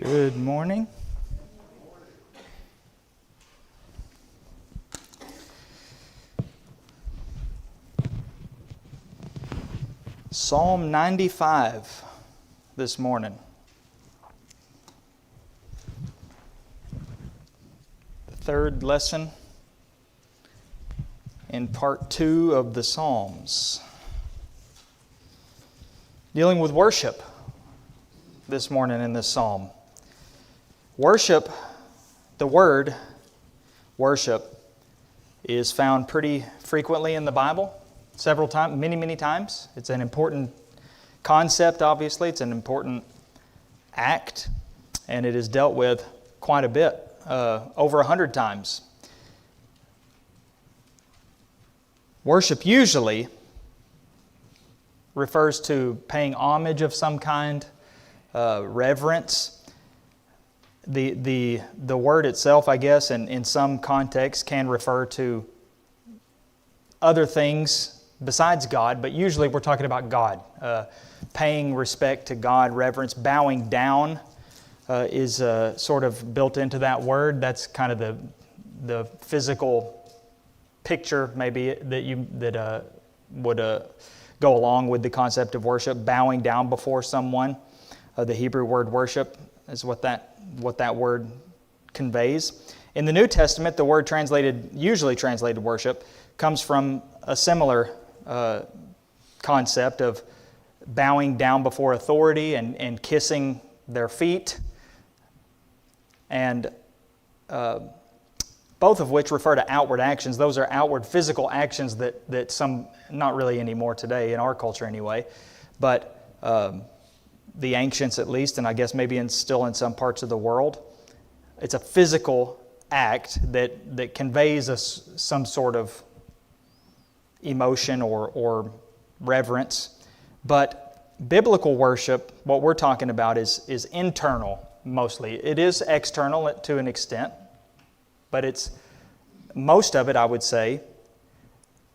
Good morning. Psalm 95 this morning. The third lesson in part 2 of the Psalms. Dealing with worship this morning in this psalm. Worship, the word worship, is found pretty frequently in the Bible, several times, many times. It's an important concept, obviously. It's an important act, and it is dealt with quite a bit, over 100 times. Worship usually refers to paying homage of some kind, reverence. The word itself, I guess, in some contexts can refer to other things besides God, but usually we're talking about God. Paying respect to God, reverence, bowing down is sort of built into that word. That's kind of the physical picture maybe that would go along with the concept of worship. Bowing down before someone. The Hebrew word worship is what that word conveys. In the New Testament, the word usually translated worship, comes from a similar concept of bowing down before authority and kissing their feet, and both of which refer to outward actions. Those are outward physical actions that some, not really anymore today, in our culture anyway, but the ancients at least, and I guess maybe still in some parts of the world, it's a physical act that conveys some sort of emotion or reverence. But biblical worship, what we're talking about is internal mostly. It is external to an extent, but most of it, I would say,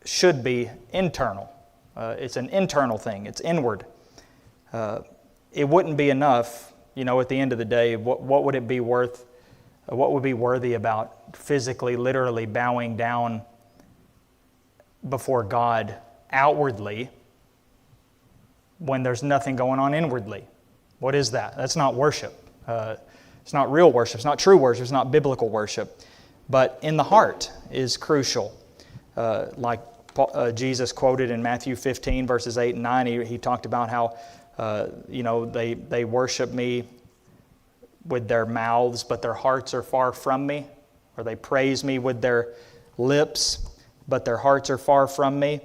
should be internal. It's an internal thing. It's inward. It wouldn't be enough, at the end of the day, what would it be worth? What would be worthy about physically, literally bowing down before God outwardly when there's nothing going on inwardly? What is that? That's not worship. It's not real worship. It's not true worship. It's not biblical worship. But in the heart is crucial. Like Jesus quoted in Matthew 15, verses 8 and 9, he talked about how they worship me with their mouths, but their hearts are far from me. Or they praise me with their lips, but their hearts are far from me.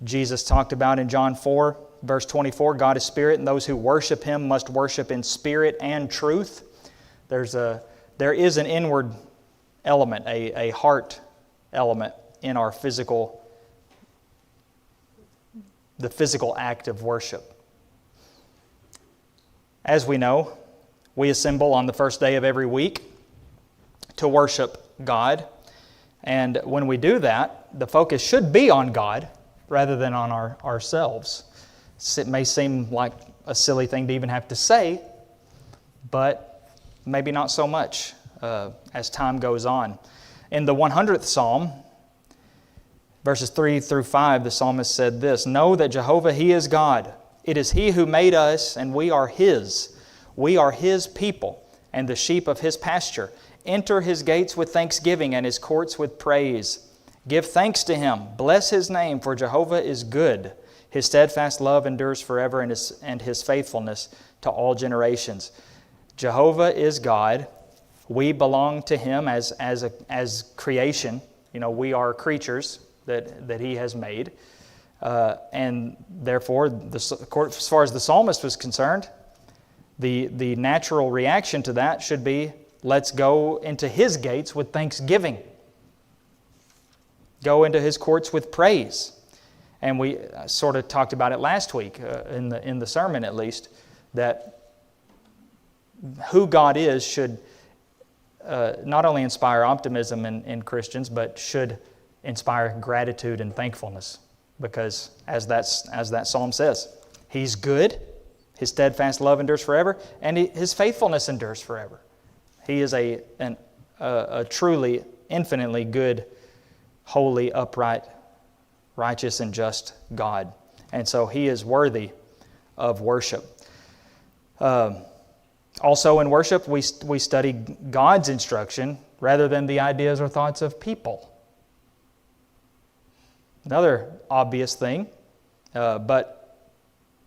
Jesus talked about in John 4, verse 24, God is spirit, and those who worship Him must worship in spirit and truth. There is an inward element, a heart element in our the physical act of worship. As we know, we assemble on the first day of every week to worship God. And when we do that, the focus should be on God rather than on ourselves. It may seem like a silly thing to even have to say, but maybe not so much as time goes on. In the 100th Psalm, verses 3 through 5, the psalmist said this, "Know that Jehovah, He is God. It is He who made us, and we are His. We are His people, and the sheep of His pasture. Enter His gates with thanksgiving, and His courts with praise. Give thanks to Him. Bless His name, for Jehovah is good. His steadfast love endures forever, and His faithfulness to all generations." Jehovah is God. We belong to Him as creation. We are creatures that He has made. And therefore, as far as the psalmist was concerned, the natural reaction to that should be, let's go into His gates with thanksgiving. Go into His courts with praise. And we sort of talked about it last week, in the sermon at least, that who God is should not only inspire optimism in Christians, but should inspire gratitude and thankfulness. Because as that psalm says, He's good, His steadfast love endures forever, and His faithfulness endures forever. He is a truly, infinitely good, holy, upright, righteous, and just God. And so He is worthy of worship. Also in worship, we study God's instruction rather than the ideas or thoughts of people. Another obvious thing, but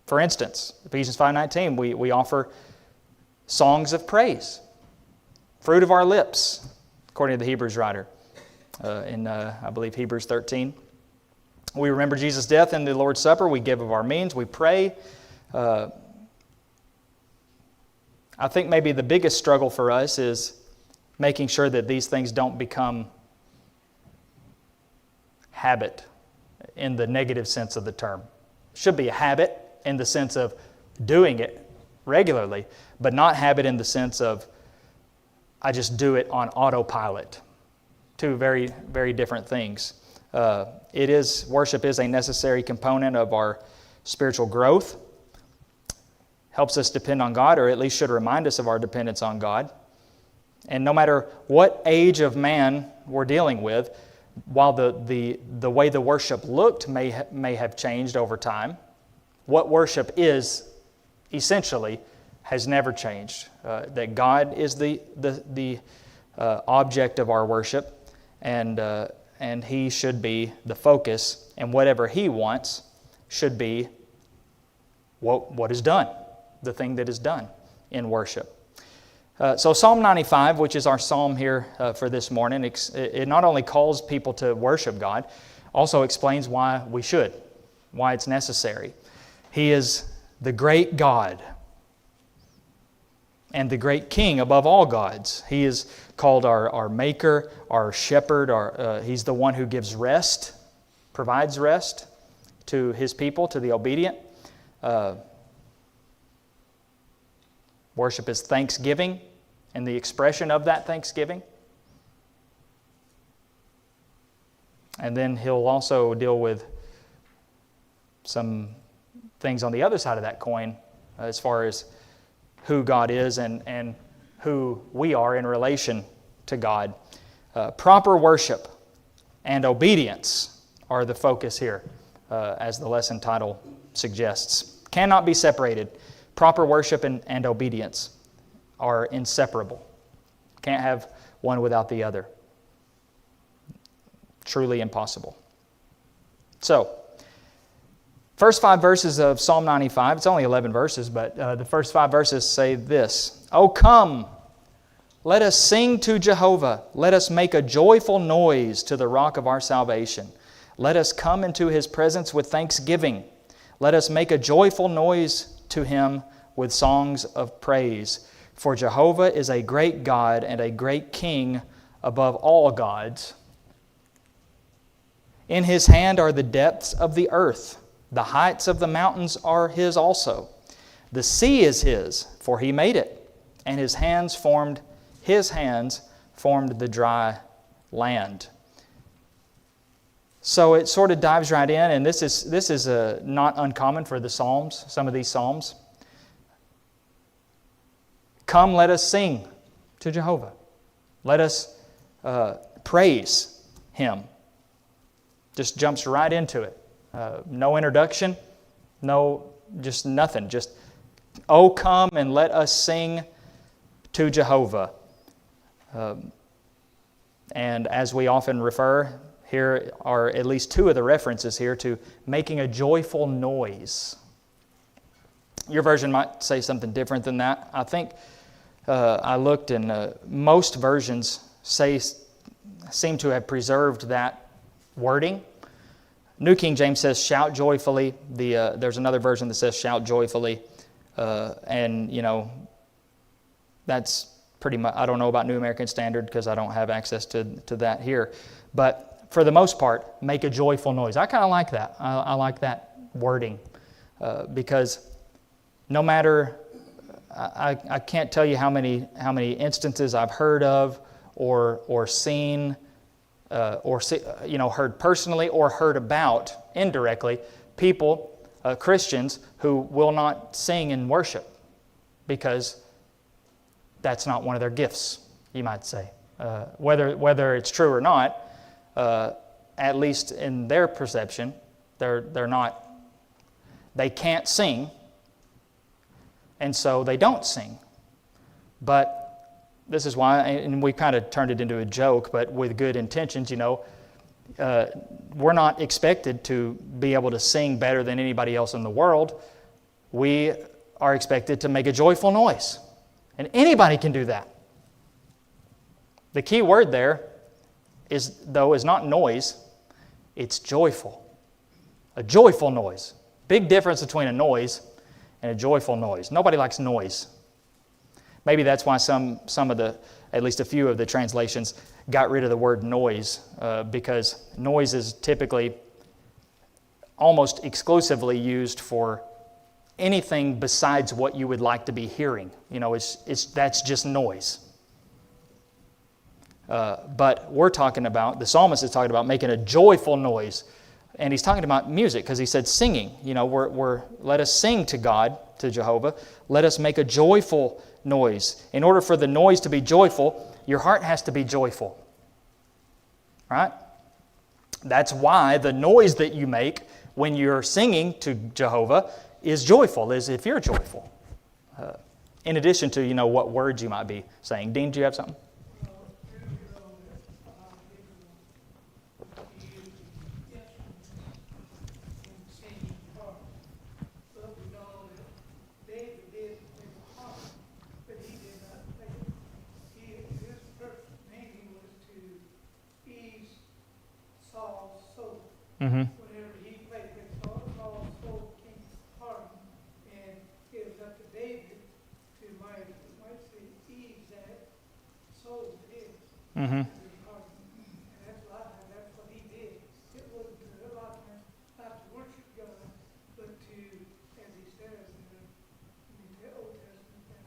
for instance, Ephesians 5:19, we offer songs of praise, fruit of our lips, according to the Hebrews writer in, I believe, Hebrews 13. We remember Jesus' death in the Lord's Supper. We give of our means. We pray. I think maybe the biggest struggle for us is making sure that these things don't become habit in the negative sense of the term. It should be a habit in the sense of doing it regularly, but not habit in the sense of I just do it on autopilot. Two very, very different things. Worship is a necessary component of our spiritual growth. Helps us depend on God, or at least should remind us of our dependence on God. And no matter what age of man we're dealing with, while the way the worship looked may have changed over time, what worship is essentially has never changed. That God is the object of our worship, and He should be the focus, and whatever He wants should be what is done, the thing that is done in worship. So Psalm 95, which is our psalm here for this morning, it not only calls people to worship God, also explains why we should, why it's necessary. He is the great God and the great King above all gods. He is called our Maker, our Shepherd. He's the one who gives rest, provides rest to His people, to the obedient. Worship is thanksgiving and the expression of that thanksgiving. And then He'll also deal with some things on the other side of that coin as far as who God is and who we are in relation to God. Proper worship and obedience are the focus here, as the lesson title suggests. Cannot be separated. Proper worship and obedience are inseparable. Can't have one without the other. Truly impossible. So, first 5 verses of Psalm 95, it's only 11 verses, but the first 5 verses say this: "O come, let us sing to Jehovah. Let us make a joyful noise to the rock of our salvation. Let us come into His presence with thanksgiving. Let us make a joyful noise to Him with songs of praise. For Jehovah is a great God and a great King above all gods. In His hand are the depths of the earth. The heights of the mountains are His also. The sea is His, for He made it, and His hands formed the dry land." So it sort of dives right in, and this is not uncommon for the Psalms, some of these Psalms. Come, let us sing to Jehovah. Let us praise Him. Just jumps right into it. No introduction, just nothing. Just, "Oh, come and let us sing to Jehovah." And as we often refer, here are at least 2 of the references here to making a joyful noise. Your version might say something different than that. I think I looked, and most versions seem to have preserved that wording. New King James says, "shout joyfully." There's another version that says, "shout joyfully." And, that's pretty much, I don't know about New American Standard because I don't have access to that here. But for the most part, make a joyful noise. I kind of like that. I like that wording because no matter, I can't tell you how many instances I've heard of or seen heard personally or heard about indirectly, people Christians who will not sing in worship because that's not one of their gifts, you might say. Whether it's true or not, at least in their perception, they can't sing, and so they don't sing. But this is why, and we kind of turned it into a joke, but with good intentions, we're not expected to be able to sing better than anybody else in the world. We are expected to make a joyful noise. And anybody can do that. The key word there is not noise, it's joyful. A joyful noise. Big difference between a noise and a joyful noise. Nobody likes noise. Maybe that's why some of the, at least a few of the translations, got rid of the word noise, because noise is typically almost exclusively used for anything besides what you would like to be hearing. That's just noise. But we're talking about, the psalmist is talking about making a joyful noise, and he's talking about music because he said singing. Let us sing to God, to Jehovah. Let us make a joyful noise. In order for the noise to be joyful, your heart has to be joyful. Right? That's why the noise that you make when you're singing to Jehovah is joyful, as if you're joyful. In addition to, what words you might be saying. Dean, do you have something? Mm-hmm. Whenever he played with Saul's soul came hardened, and it was up to David to might say ease that soul of his. Mm-hmm. And that's what he did. It wasn't a lot of times not to worship God, but to, as he says in the Old Testament, that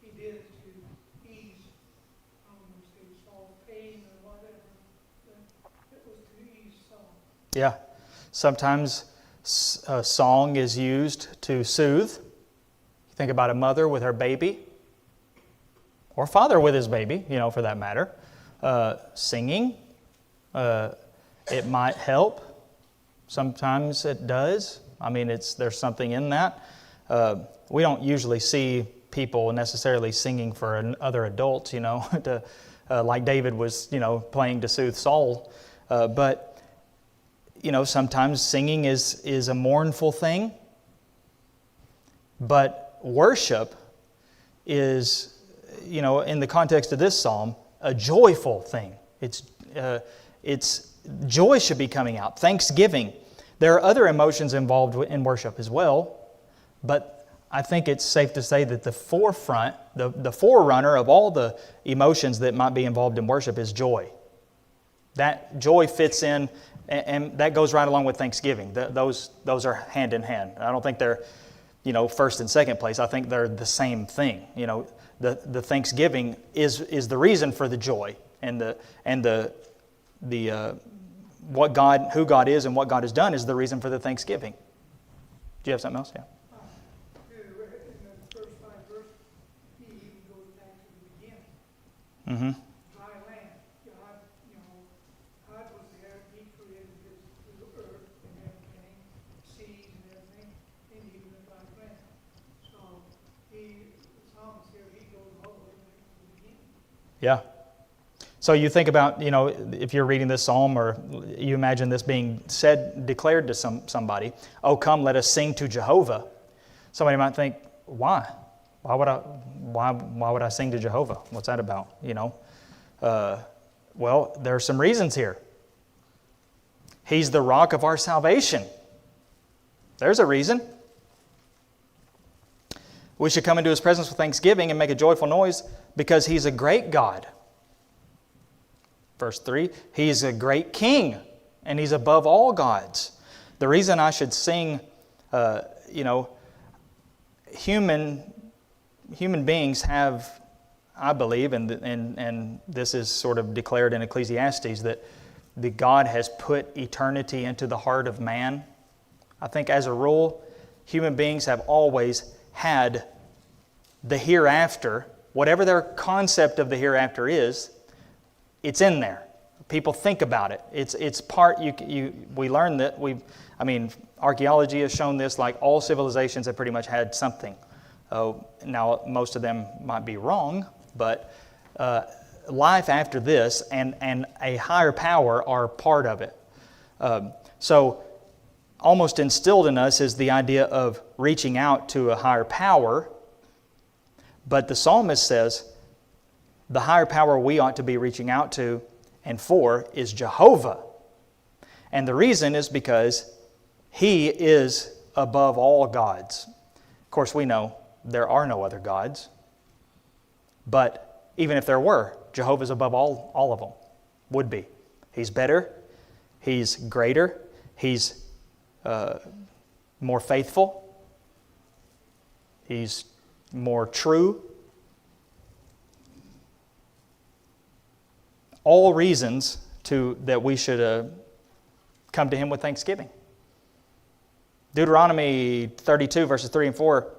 he did it to ease, I don't know, say Saul's pain or whatever, but it was to ease Saul. Yeah. Sometimes a song is used to soothe. You think about a mother with her baby, or father with his baby, for that matter. Singing, it might help. Sometimes it does. There's something in that. We don't usually see people necessarily singing for other adults, like David was, playing to soothe Saul. But sometimes singing is a mournful thing, but worship is, in the context of this psalm, a joyful thing. It's joy should be coming out. Thanksgiving. There are other emotions involved in worship as well, but I think it's safe to say that the forefront, the forerunner of all the emotions that might be involved in worship is joy. That joy fits in, and that goes right along with Thanksgiving. Those are hand in hand. I don't think they're, first and second place. I think they're the same thing. The Thanksgiving is the reason for the joy and who God is and what God has done is the reason for the Thanksgiving. Do you have something else? Yeah. In the first 5 verses, he even goes back to the beginning. Mm-hmm. Dry land. God was there. He created this earth and everything, seas and everything, and even the dry land. So the psalmist here, he goes all the way back to the beginning. Yeah. So you think about, if you're reading this psalm or you imagine this being declared to somebody, oh, come, let us sing to Jehovah. Somebody might think, why? Why would I sing to Jehovah? What's that about? Well, there are some reasons here. He's the rock of our salvation. There's a reason. We should come into His presence with thanksgiving and make a joyful noise because He's a great God. Verse 3, He's a great King, and He's above all gods. The reason I should sing, human beings have, I believe, and this is sort of declared in Ecclesiastes, that God has put eternity into the heart of man. I think as a rule, human beings have always had the hereafter, whatever their concept of the hereafter is, it's in there. People think about it. It's part, we learn that, archaeology has shown this, like all civilizations have pretty much had something. Now, most of them might be wrong, but life after this and a higher power are part of it. So almost instilled in us is the idea of reaching out to a higher power. But the psalmist says the higher power we ought to be reaching out to and for is Jehovah. And the reason is because He is above all gods. Of course, we know there are no other gods. But even if there were, Jehovah's above all of them. Would be. He's better. He's greater. He's more faithful. He's more true. All reasons that we should come to Him with thanksgiving. Deuteronomy 32, verses 3 and 4,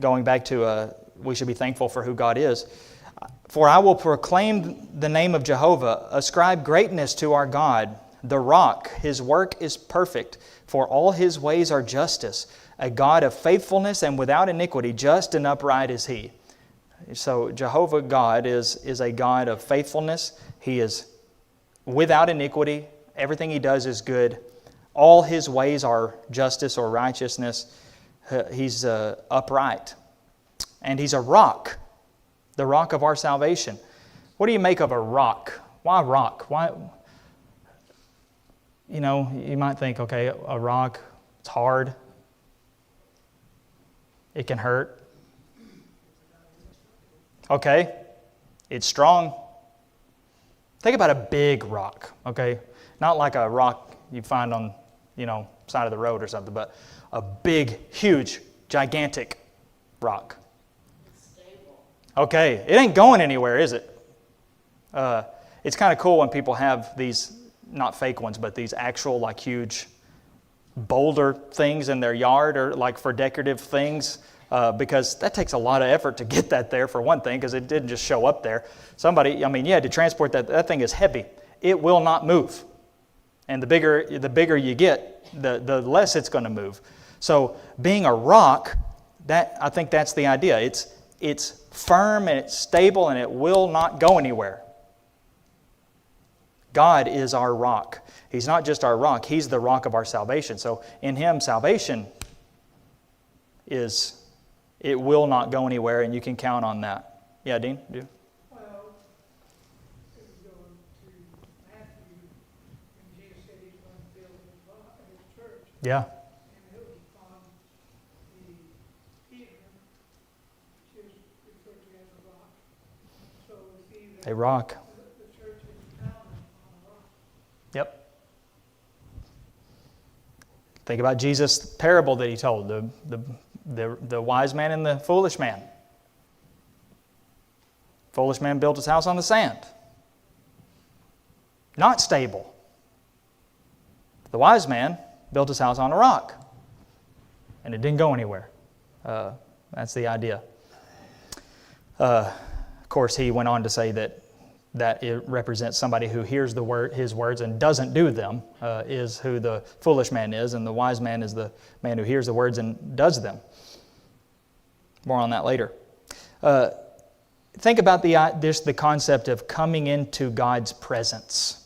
going back to we should be thankful for who God is. For I will proclaim the name of Jehovah, ascribe greatness to our God, the rock. His work is perfect, for all His ways are justice. A God of faithfulness and without iniquity, just and upright is He. So Jehovah God is a God of faithfulness. He is without iniquity. Everything He does is good. All His ways are justice or righteousness. He's upright. And He's a rock, the rock of our salvation. What do you make of a rock? Why rock? Why? You know, you might think, okay, a rock, it's hard. It can hurt. Okay, it's strong. Think about a big rock, okay? Not like a rock you find on, side of the road or something, but a big, huge, gigantic rock. It's stable. Okay, it ain't going anywhere, is it? It's kind of cool when people have these, not fake ones, but these actual like huge boulder things in their yard or like for decorative things. Because that takes a lot of effort to get that there, for one thing, because it didn't just show up there. You had to transport that. That thing is heavy. It will not move. And the bigger you get, the less it's going to move. So being a rock, I think that's the idea. It's firm and it's stable and it will not go anywhere. God is our rock. He's not just our rock. He's the rock of our salvation. So in Him, salvation it will not go anywhere, and you can count on that. Yeah, Dean? Do? Well, it was going to Matthew, and Jesus said He's going to build His church. Yeah. And it was upon the Peter, which is referred to as a rock. So we see that A rock. the church is founded on a rock. Yep. Think about Jesus' parable that He told, the wise man and the foolish man. Foolish man built his house on the sand. Not stable. The wise man built his house on a rock. And it didn't go anywhere. That's the idea. Of course, he went on to say that it represents somebody who hears His words and doesn't do them, is who the foolish man is, and the wise man is the man who hears the words and does them. More on that later. Think about the concept of coming into God's presence.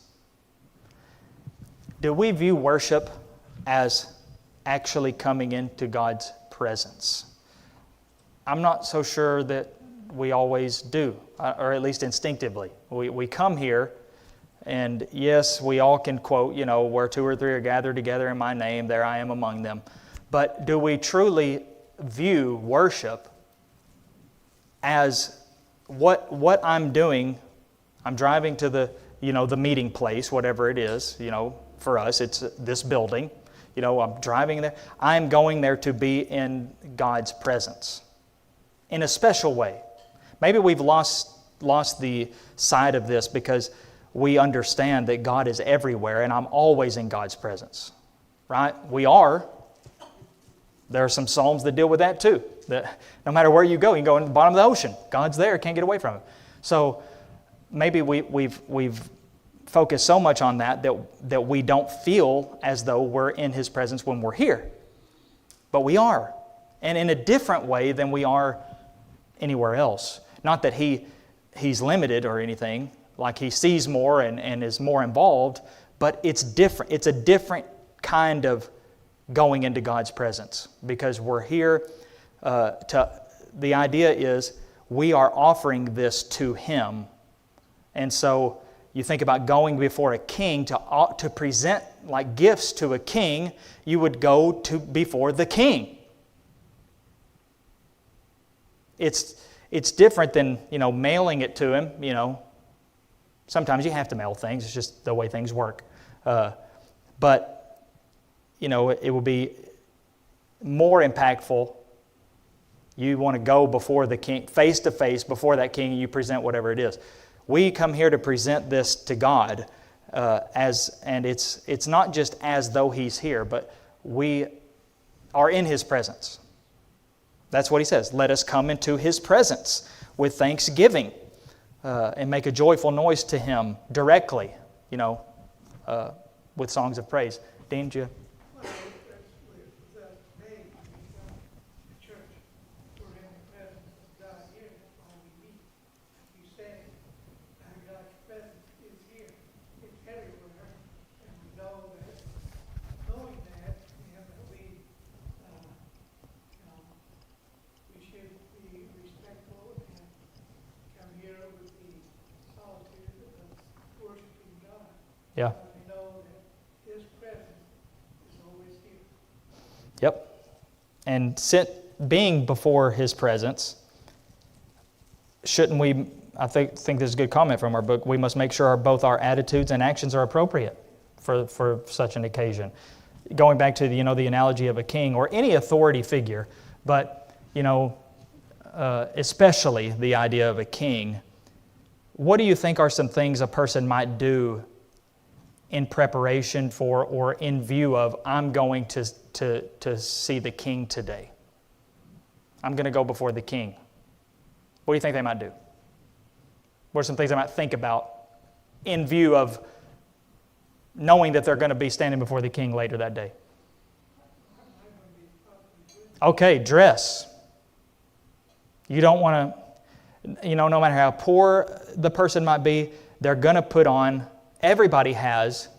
Do we view worship as actually coming into God's presence? I'm not so sure that we always do, or at least instinctively. We come here, and yes, we all can quote, where 2 or 3 are gathered together in my name, there I am among them. But do we truly view worship as what I'm doing? I'm driving to the meeting place, whatever it is. For us, it's this building. I'm driving there. I'm going there to be in God's presence in a special way. Maybe we've lost the sight of this because we understand that God is everywhere and I'm always in God's presence. Right? We are. There are some psalms that deal with that too. That no matter where you go, you can go in the bottom of the ocean. God's there, can't get away from Him. So maybe we've focused so much on that we don't feel as though we're in His presence when we're here. But we are. And in a different way than we are anywhere else. Not that He's limited or anything, like He sees more and is more involved, but it's different. It's a different kind of going into God's presence because we're here the idea is we are offering this to Him. And so you think about going before a king to present like gifts to a king, you would go before the king. It's different than, mailing it to him, Sometimes you have to mail things. It's just the way things work. But it will be more impactful. You want to go before the king, face to face before that king, and you present whatever it is. We come here to present this to God, and it's not just as though He's here, but we are in His presence. That's what He says. Let us come into His presence with thanksgiving and make a joyful noise to Him directly, with songs of praise. Dean, do you? Well, with the name, the church, we're in the presence of God here, that's why we meet. You say, God's presence is here, it's everywhere, and we know that, knowing that, we should be respectful and come here with the solitude of worshiping God. Yeah. We know that His presence is always here. Yep. And being before His presence, shouldn't we, I think this is a good comment from our book, we must make sure both our attitudes and actions are appropriate for such an occasion. Going back to the analogy of a king or any authority figure, but especially the idea of a king, what do you think are some things a person might do in preparation for or in view of, I'm going to see the king today? I'm going to go before the king. What do you think they might do? What are some things they might think about in view of knowing that they're going to be standing before the king later that day? Okay, dress. You don't want to, no matter how poor the person might be, they're going to put on, everybody has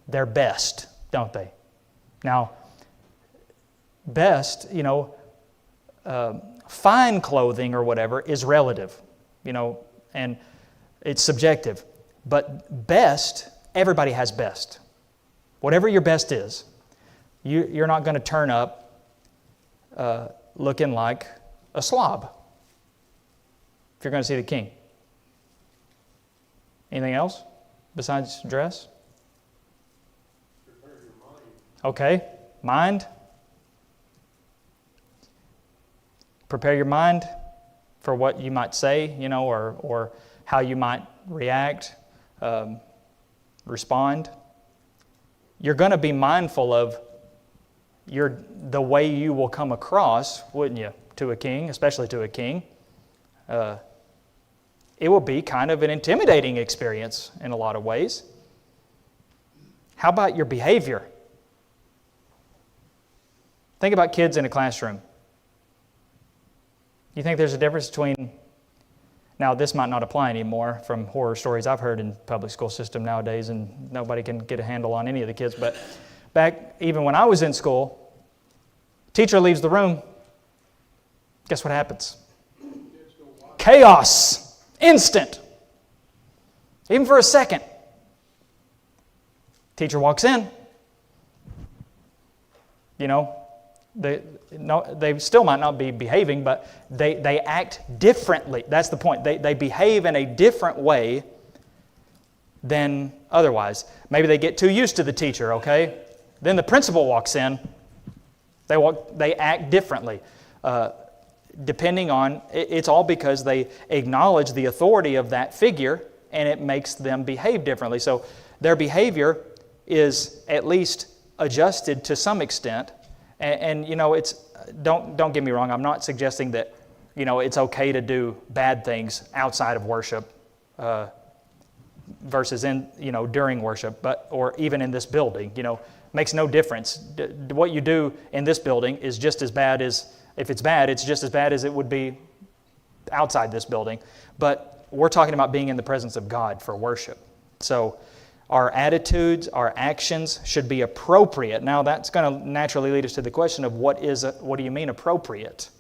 their best, don't they? Now, best, fine clothing or whatever is relative, and it's subjective. But best, everybody has best. Whatever your best is, you're not going to turn up looking like a slob if you're going to see the king. Anything else besides dress? Prepare your mind. Okay, mind. Prepare your mind for what you might say, or how you might react, respond. You're going to be mindful of the way you will come across, wouldn't you, to a king, especially to a king. It will be kind of an intimidating experience in a lot of ways. How about your behavior? Think about kids in a classroom. You think there's a difference between, now this might not apply anymore from horror stories I've heard in public school system nowadays, and nobody can get a handle on any of the kids, but back even when I was in school, teacher leaves the room, guess what happens? Chaos. Instant. Even for a second. Teacher walks in. They still might not be behaving, but they act differently. That's the point. They behave in a different way than otherwise. Maybe they get too used to the teacher, okay? Then the principal walks in. They act differently. Depending on, it's all because they acknowledge the authority of that figure, and it makes them behave differently. So their behavior is at least adjusted to some extent, And it's don't get me wrong. I'm not suggesting that it's okay to do bad things outside of worship versus during worship, or even in this building. Makes no difference. What you do in this building is just as bad as, if it's bad, it's just as bad as it would be outside this building. But we're talking about being in the presence of God for worship. So our attitudes, our actions should be appropriate. Now that's going to naturally lead us to the question of what do you mean appropriate?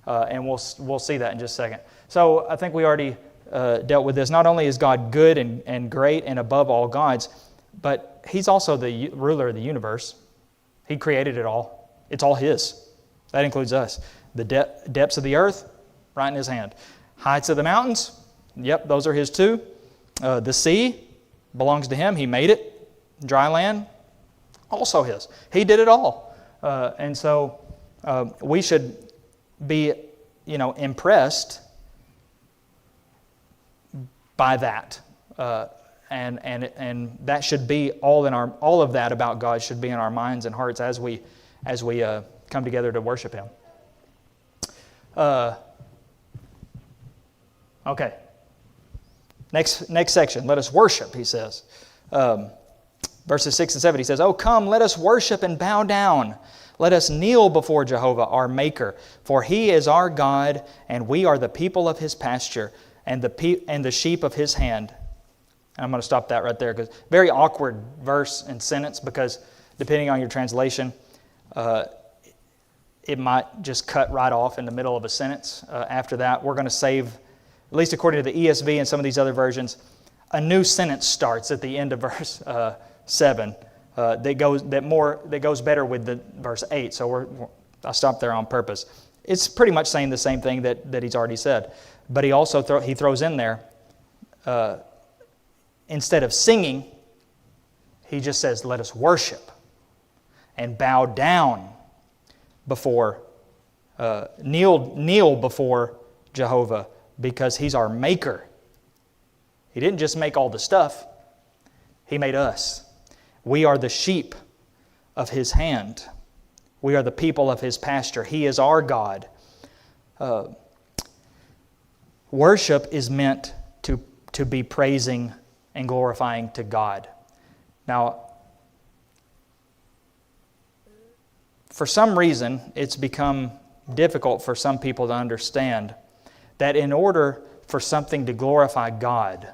And we'll see that in just a second. So I think we already dealt with this. Not only is God good and great and above all gods, but He's also the ruler of the universe. He created it all. It's all His. That includes us. The depths of the earth, right in His hand. Heights of the mountains, yep, those are His too. The sea belongs to Him. He made it. Dry land, also His. He did it all. And so we should be, impressed by that. And that should be all of that about God should be in our minds and hearts as we come together to worship Him. Okay. Next section. Let us worship, he says. Verses 6 and 7, he says, "Oh, come, let us worship and bow down. Let us kneel before Jehovah, our Maker. For He is our God, and we are the people of His pasture, and the sheep of His hand." I'm going to stop that right there, because very awkward verse and sentence, because depending on your translation, it might just cut right off in the middle of a sentence. After that, we're going to save, at least according to the ESV and some of these other versions, a new sentence starts at the end of verse 7 that goes better with the verse 8. So I stopped there on purpose. It's pretty much saying the same thing that he's already said, but he also throws in there. Instead of singing, he just says, "Let us worship and bow down before, kneel before Jehovah, because He's our Maker." He didn't just make all the stuff. He made us. We are the sheep of His hand. We are the people of His pasture. He is our God. Worship is meant to be praising and glorifying to God. Now, for some reason, it's become difficult for some people to understand that in order for something to glorify God,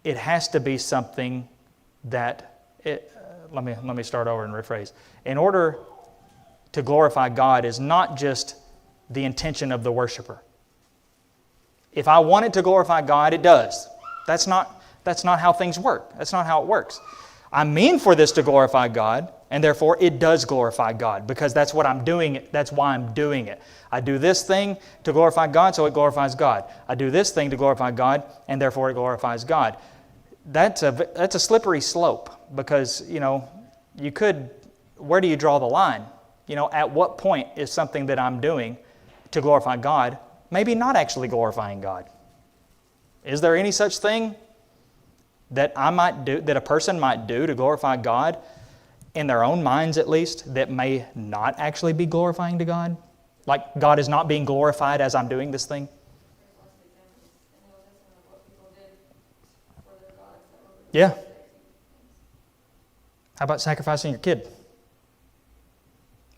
it has to be something that... Let me start over and rephrase. In order to glorify God is not just the intention of the worshiper. If I want it to glorify God, it does. That's not how things work. That's not how it works. I mean for this to glorify God, and therefore it does glorify God, because that's what I'm doing. That's why I'm doing it. I do this thing to glorify God, so it glorifies God. I do this thing to glorify God, and therefore it glorifies God. That's a slippery slope, because you could. Where do you draw the line? At what point is something that I'm doing to glorify God maybe not actually glorifying God? Is there any such thing that I might do, that a person might do to glorify God, in their own minds at least, that may not actually be glorifying to God? Like God is not being glorified as I'm doing this thing? Yeah. How about sacrificing your kid?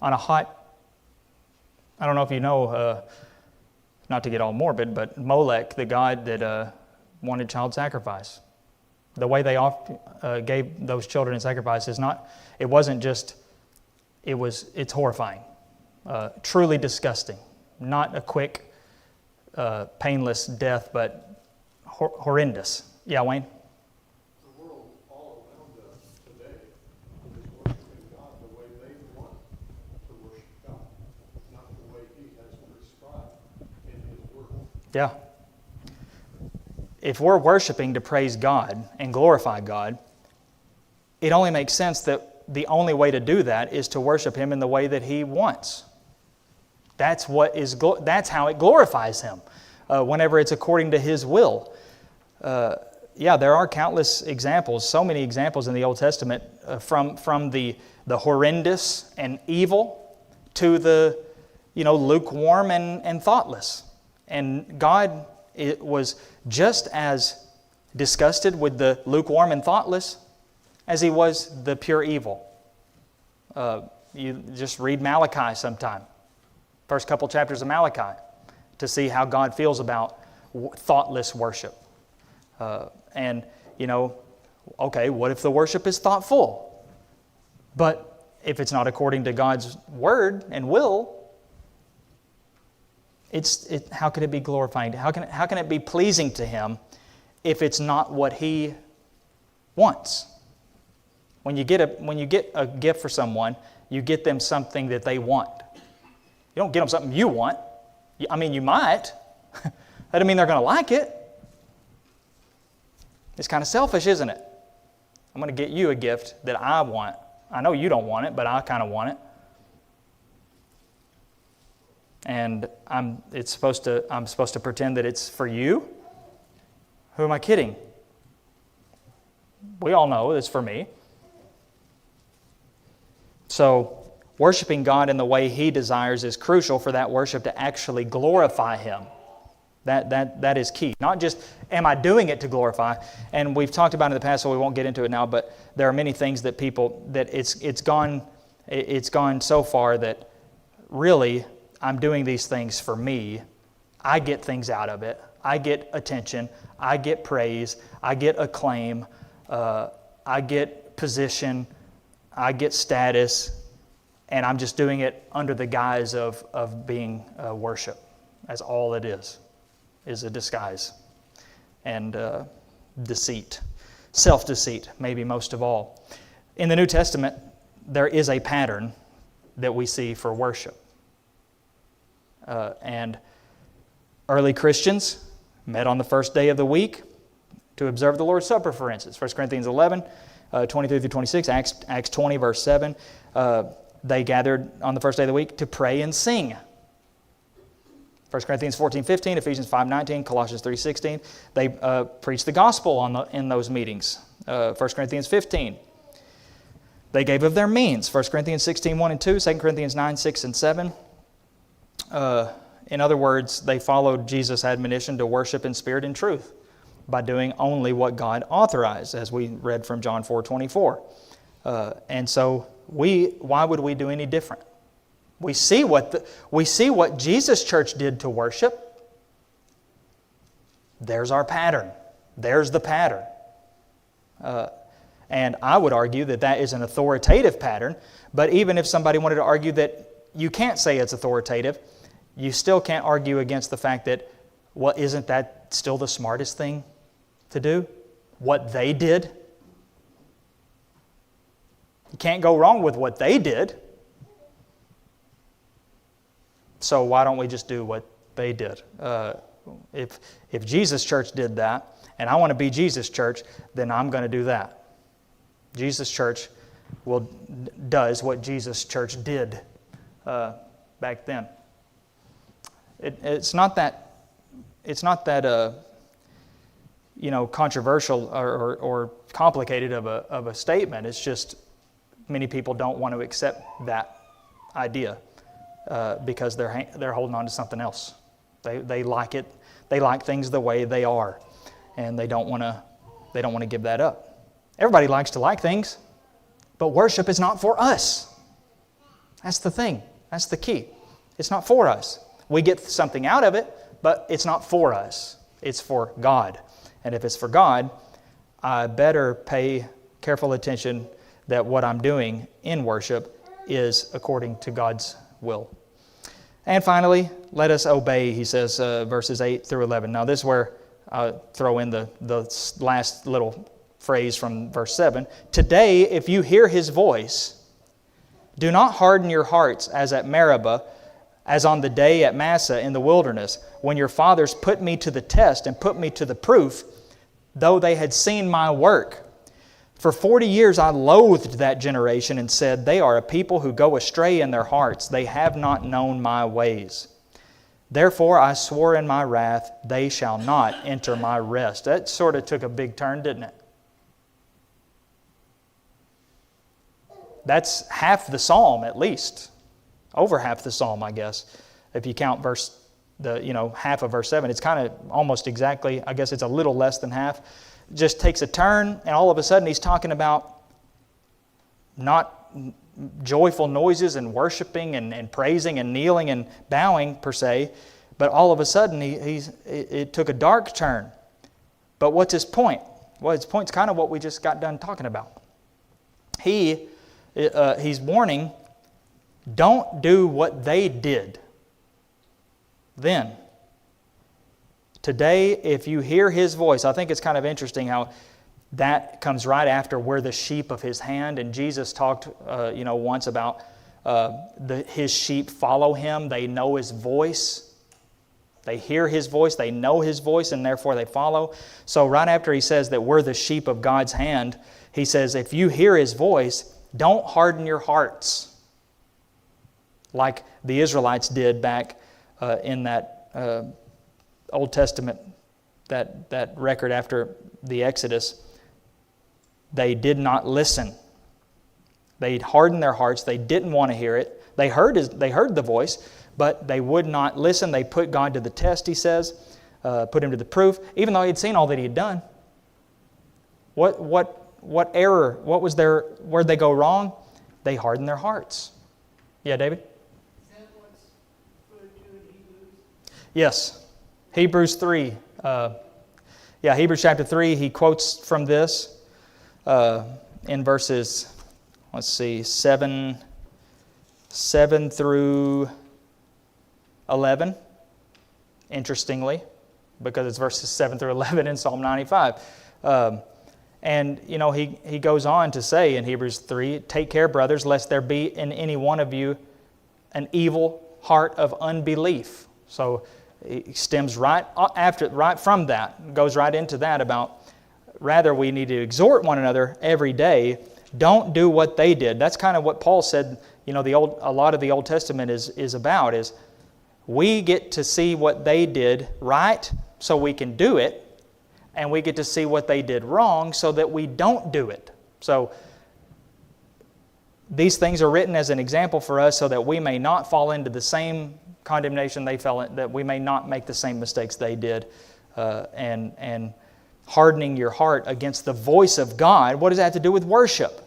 On a hot, I don't know if you know, not to get all morbid, but Molech, the god that wanted child sacrifice. The way they gave those children in sacrifice it's horrifying. Truly disgusting. Not a quick, painless death, but horrendous. Yeah, Wayne? The world all around us today is worshiping God the way they want to worship God, not the way He has prescribed in His Word. Yeah. If we're worshiping to praise God and glorify God, it only makes sense that the only way to do that is to worship Him in the way that He wants. That's how it glorifies Him, whenever it's according to His will. yeah, there are countless examples, so many examples in the Old Testament from the horrendous and evil to the lukewarm and thoughtless. And God was just as disgusted with the lukewarm and thoughtless as He was the pure evil. You just read Malachi sometime, first couple chapters of Malachi, to see how God feels about thoughtless worship. And, okay, what if the worship is thoughtful? But if it's not according to God's word and will, how can it be glorifying? How can it be pleasing to Him if it's not what He wants? When you get a gift for someone, you get them something that they want. You don't get them something you want. I mean, you might. That doesn't mean they're going to like it. It's kind of selfish, isn't it? I'm going to get you a gift that I want. I know you don't want it, but I kind of want it. And I'm supposed to pretend that it's for you? Who am I kidding? We all know it's for me. So, worshiping God in the way He desires is crucial for that worship to actually glorify Him. That is key. Not just, am I doing it to glorify? And we've talked about it in the past, so we won't get into it now, but there are many things that it's gone so far that really I'm doing these things for me. I get things out of it. I get attention. I get praise. I get acclaim. I get position. I get status. And I'm just doing it under the guise of being worship. That's all it is a disguise. And deceit. Self-deceit, maybe most of all. In the New Testament, there is a pattern that we see for worship. And early Christians met on the first day of the week to observe the Lord's Supper, for instance. 1 Corinthians 11, 23 through 26, Acts 20, verse 7. They gathered on the first day of the week to pray and sing. 1 Corinthians 14, 15, Ephesians 5, 19, Colossians 3, 16. They preached the gospel in those meetings. 1 Corinthians 15. They gave of their means. 1 Corinthians 16, 1 and 2, 2 Corinthians 9, 6 and 7. In other words, they followed Jesus' admonition to worship in spirit and truth by doing only what God authorized, as we read from John 4:24. And so, why would we do any different? We see what Jesus' church did to worship. There's our pattern. There's the pattern. And I would argue that is an authoritative pattern. But even if somebody wanted to argue that you can't say it's authoritative, you still can't argue against the fact that, well, isn't that still the smartest thing to do? What they did? You can't go wrong with what they did. So why don't we just do what they did? If Jesus' church did that, and I want to be Jesus' church, then I'm going to do that. Jesus' church does what Jesus' church did back then. It's not that controversial or complicated of a statement. It's just many people don't want to accept that idea because they're holding on to something else. They like it. They like things the way they are, and they don't want to give that up. Everybody likes to like things, but worship is not for us. That's the thing. That's the key. It's not for us. We get something out of it, but it's not for us. It's for God. And if it's for God, I better pay careful attention that what I'm doing in worship is according to God's will. And finally, let us obey, he says, verses 8 through 11. Now this is where I throw in the last little phrase from verse 7. Today, if you hear His voice, do not harden your hearts as at Meribah, as on the day at Massah in the wilderness, when your fathers put me to the test and put me to the proof, though they had seen my work. For 40 years I loathed that generation and said, they are a people who go astray in their hearts. They have not known my ways. Therefore I swore in my wrath, they shall not enter my rest. That sort of took a big turn, didn't it? That's half the psalm at least. Over half the psalm, I guess. If you count half of verse 7. It's kind of almost exactly, I guess it's a little less than half. It just takes a turn, and all of a sudden he's talking about not joyful noises and worshiping and praising and kneeling and bowing per se, but all of a sudden it took a dark turn. But what's his point? Well, his point's kind of what we just got done talking about. He's warning, don't do what they did then. Today, if you hear His voice, I think it's kind of interesting how that comes right after we're the sheep of His hand. And Jesus talked, once about His sheep follow Him. They know His voice. They hear His voice. They know His voice, and therefore they follow. So right after He says that we're the sheep of God's hand, He says, if you hear His voice, don't harden your hearts like the Israelites did back in that Old Testament, that record after the Exodus. They did not listen. They hardened their hearts. They didn't want to hear it. They heard the voice, but they would not listen. They put God to the test, he says, put Him to the proof, even though He had seen all that He had done. What error? Where'd they go wrong? They hardened their hearts. Yeah, David? Is that what's referred to in Hebrews? Yes. Hebrews 3. Hebrews chapter 3, he quotes from this in verses, 7 through 11, interestingly, because it's verses 7 through 11 in Psalm 95. He goes on to say in Hebrews 3, take care, brothers, lest there be in any one of you an evil heart of unbelief. So it stems right from that, goes right into that about rather we need to exhort one another every day. Don't do what they did. That's kind of what Paul said. A lot of the Old Testament is about. Is we get to see what they did right, so we can do it. And we get to see what they did wrong so that we don't do it. So these things are written as an example for us so that we may not fall into the same condemnation they fell in, that we may not make the same mistakes they did. And hardening your heart against the voice of God, what does that have to do with worship?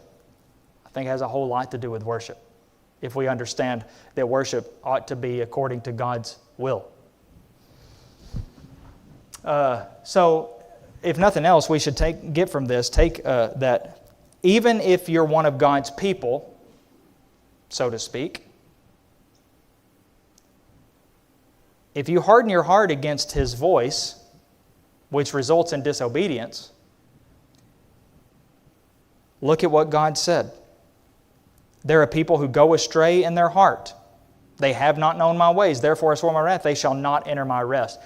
I think it has a whole lot to do with worship, if we understand that worship ought to be according to God's will. So, if nothing else, we should get from this, that even if you're one of God's people, so to speak, if you harden your heart against His voice, which results in disobedience, look at what God said. There are people who go astray in their heart. They have not known my ways, therefore I swore my wrath, they shall not enter my rest.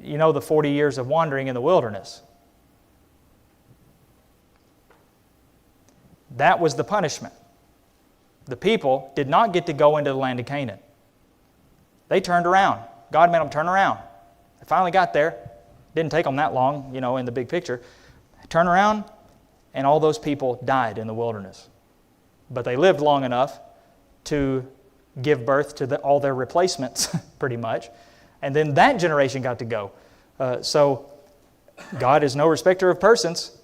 You know the 40 years of wandering in the wilderness. That was the punishment. The people did not get to go into the land of Canaan. They turned around. God made them turn around. They finally got there. Didn't take them that long, in the big picture. They turned around, and all those people died in the wilderness. But they lived long enough to give birth to all their replacements, pretty much. And then that generation got to go. So God is no respecter of persons.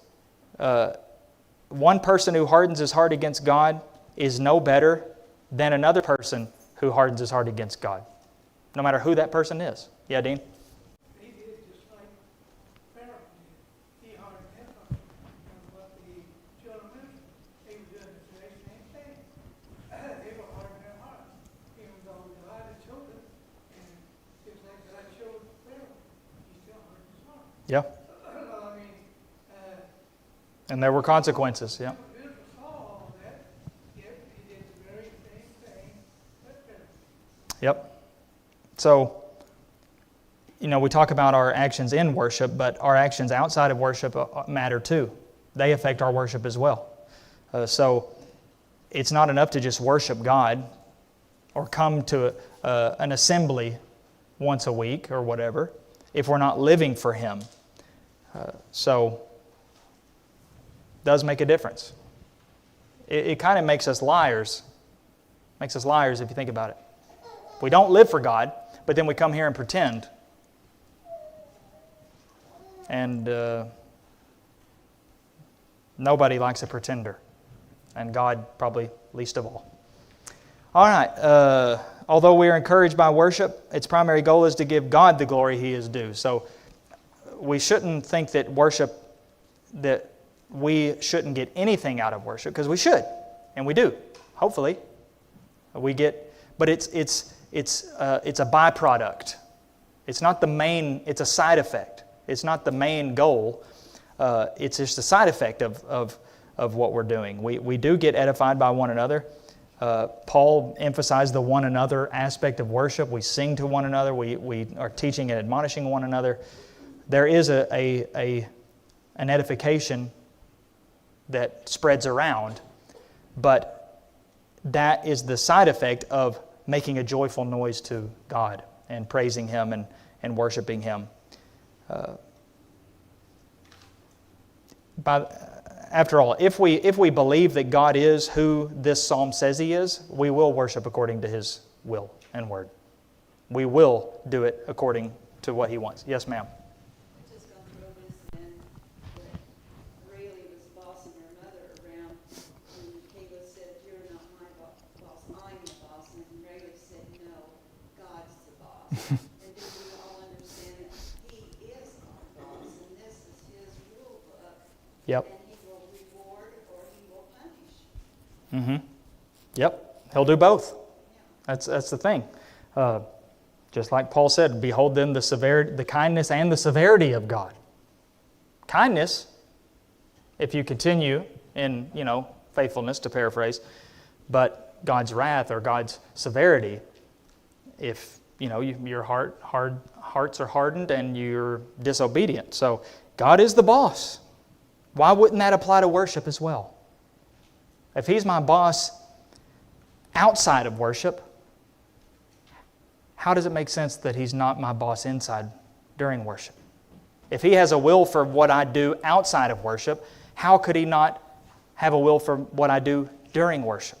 One person who hardens his heart against God is no better than another person who hardens his heart against God, no matter who that person is. Yeah, Dean? He did just like Pharaoh did. He hardened his heart. And what the children, they were doing the very same thing. They were hardening their heart. Even though God had chosen them, and just like God chose Pharaoh, he still hardened his heart. Yeah. And there were consequences, yeah. Yep. So, we talk about our actions in worship, but our actions outside of worship matter too. They affect our worship as well. So, it's not enough to just worship God or come to an assembly once a week or whatever if we're not living for Him. So, it does make a difference. It kind of makes us liars. Makes us liars if you think about it. We don't live for God, but then we come here and pretend. And nobody likes a pretender. And God probably least of all. All right. Although we are encouraged by worship, its primary goal is to give God the glory He is due. So we shouldn't think that we shouldn't get anything out of worship, because we should, and we do. Hopefully, we get. But it's a byproduct. It's not the main. It's a side effect. It's not the main goal. It's just a side effect of what we're doing. We do get edified by one another. Paul emphasized the one another aspect of worship. We sing to one another. We are teaching and admonishing one another. There is an edification that spreads around, but that is the side effect of making a joyful noise to God and praising Him and worshiping Him. After all, if we believe that God is who this psalm says He is, we will worship according to His will and word. We will do it according to what He wants. Yes, ma'am. I just gone through this, and Rayleigh was bossing her mother around, and Kayla said, "You're not my boss, I'm the boss." And Rayleigh said, "No, God's the boss." And do we all understand that He is our boss, and this is His rule book? Yep. And He will reward or He will punish. Mm-hmm. Yep. He'll do both. That's the thing. Just like Paul said, behold then the kindness and the severity of God. Kindness, if you continue in, faithfulness, to paraphrase, but God's wrath or God's severity, if, your hearts are hardened and you're disobedient. So God is the boss. Why wouldn't that apply to worship as well? If He's my boss outside of worship, how does it make sense that He's not my boss inside during worship? If He has a will for what I do outside of worship, how could He not have a will for what I do during worship?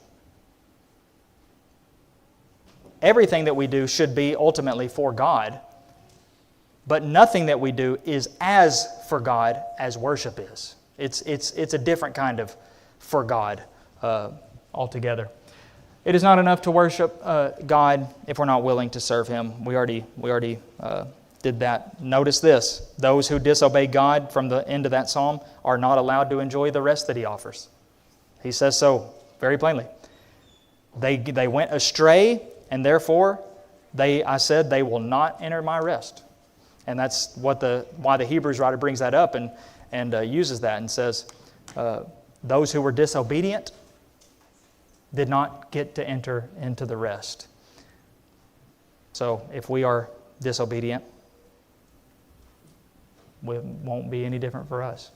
Everything that we do should be ultimately for God, but nothing that we do is as for God as worship is. It's a different kind of for God altogether. It is not enough to worship God if we're not willing to serve Him. We already did that. Notice this. Those who disobey God from the end of that psalm are not allowed to enjoy the rest that He offers. He says so very plainly. They went astray, and therefore I said they will not enter my rest. And that's why the Hebrews writer brings that up and uses that and says, those who were disobedient did not get to enter into the rest. So if we are disobedient, it won't be any different for us.